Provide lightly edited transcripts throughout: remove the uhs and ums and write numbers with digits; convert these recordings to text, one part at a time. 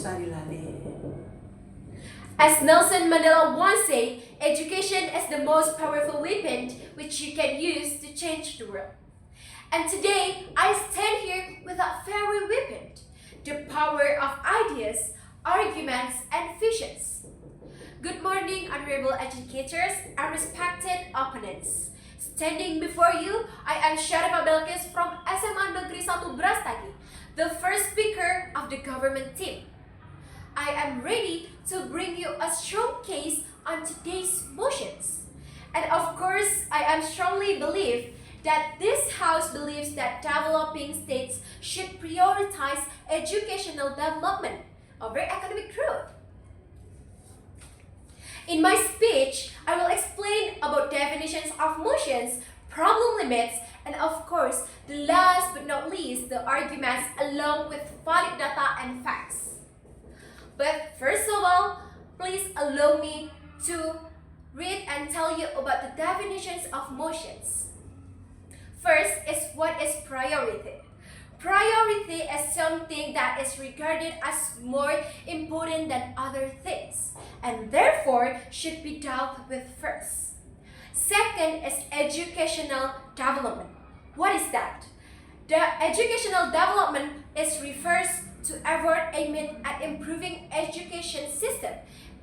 Sarilate. As Nelson Mandela once said, education is the most powerful weapon which you can use to change the world. And today, I stand here with a very weapon, the power of ideas, arguments, and visions. Good morning, honorable educators and respected opponents. Standing before you, I am Syarifah Belkis from SMA Negeri 1 Brastagi, the first speaker of the government team. I am ready to bring you a strong case on today's motions. And of course, I am strongly believe that this House believes that developing states should prioritize educational development over economic growth. In my speech, I will explain about definitions of motions, problem limits, and of course, the last but not least, the arguments along with valid data and facts. But first of all, please allow me to read and tell you about the definitions of motions. First is what is priority. Priority is something that is regarded as more important than other things and therefore should be dealt with first. Second is educational development. What is that? The educational development refers to effort aimed at improving education system,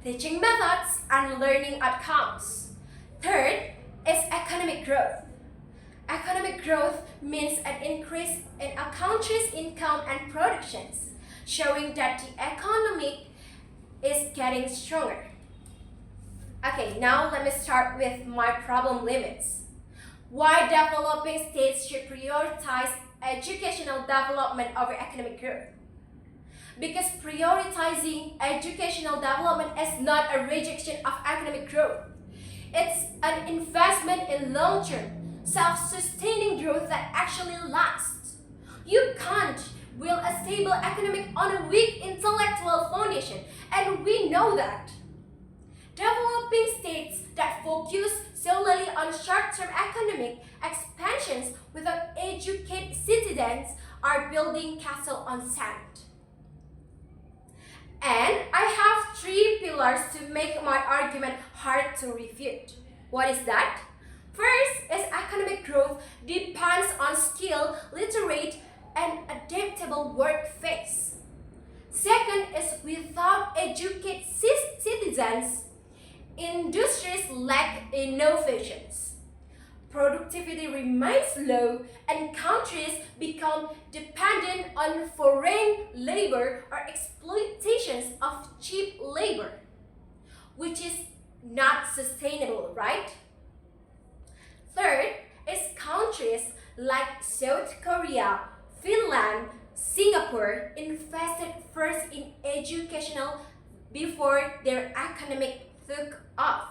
teaching methods, and learning outcomes. Third is economic growth. Economic growth means an increase in a country's income and productions, showing that the economy is getting stronger. Okay, now let me start with my problem limits. Why developing states should prioritize educational development over economic growth? Because prioritizing educational development is not a rejection of economic growth. It's an investment in long-term, self-sustaining growth that actually lasts. You can't build a stable economic on a weak intellectual foundation, and we know that. Developing states that focus solely on short-term economic expansions without educated citizens are building castle on sand. And I have three pillars to make my argument hard to refute. What is that? First is economic growth depends on skilled, literate, and adaptable workforce. Second is without educated citizens, industries lack innovations. Productivity remains low and countries become dependent on foreign labor or exploitations of cheap labor, which is not sustainable, right? Third is countries like South Korea, Finland, Singapore invested first in educational before their economic took off.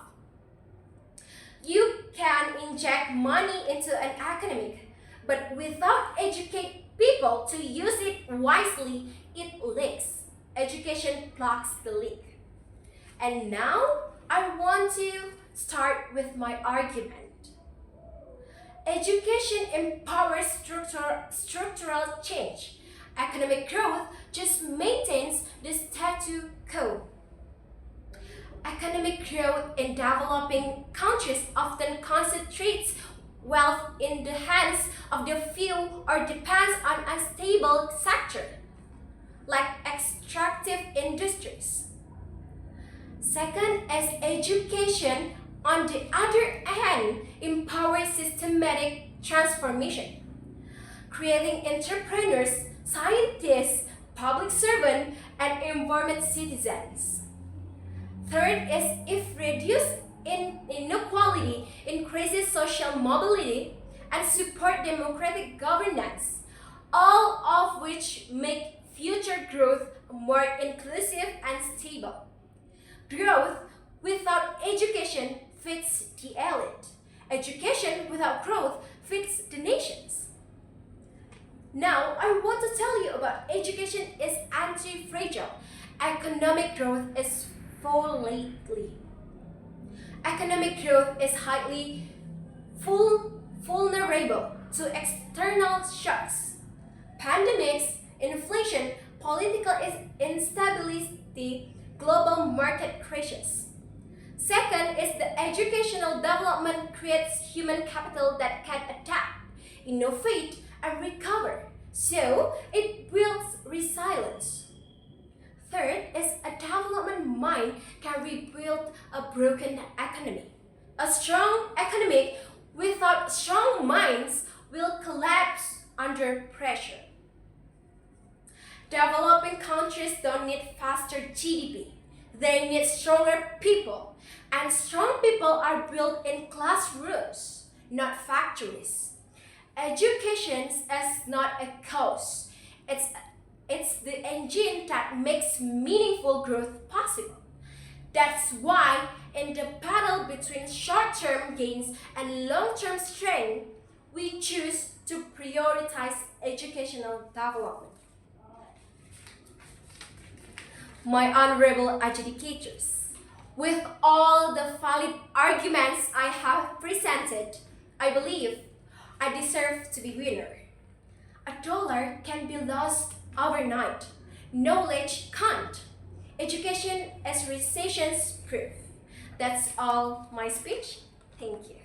You can inject money into an economic, but without educate people to use it wisely, it leaks. Education blocks the leak. And now I want to start with my argument. Education empowers structural change. Economic growth just maintains the status quo. Economic growth in developing countries often concentrates wealth in the hands of the few or depends on a stable sector, like extractive industries. Second is education, on the other hand, empowers systematic transformation, creating entrepreneurs, scientists, public servants, and environment citizens. Third is if reduced inequality increases social mobility and support democratic governance, all of which make future growth more inclusive and stable. Growth without education feeds the elite. Education without growth feeds the nations. Now, I want to tell you about education is anti-fragile. Economic growth is volatile. Economic growth is highly vulnerable to external shocks, pandemics, inflation, political instability, face the global market crashes. Second is the educational development creates human capital that can adapt, innovate, and recover. So it builds resilience. Third is a development mind can rebuild a broken economy. A strong economy without strong minds will collapse under pressure. Developing countries don't need faster GDP. They need stronger people. And strong people are built in classrooms, not factories. Education is not a cause. It's the engine that makes meaningful growth possible. That's why, in the battle between short term gains and long term strength, we choose to prioritize educational development. My honorable adjudicators, with all the valid arguments I have presented, I believe I deserve to be winner. $1 can be lost overnight. Knowledge can't. Education is recession proof. That's all my speech. Thank you.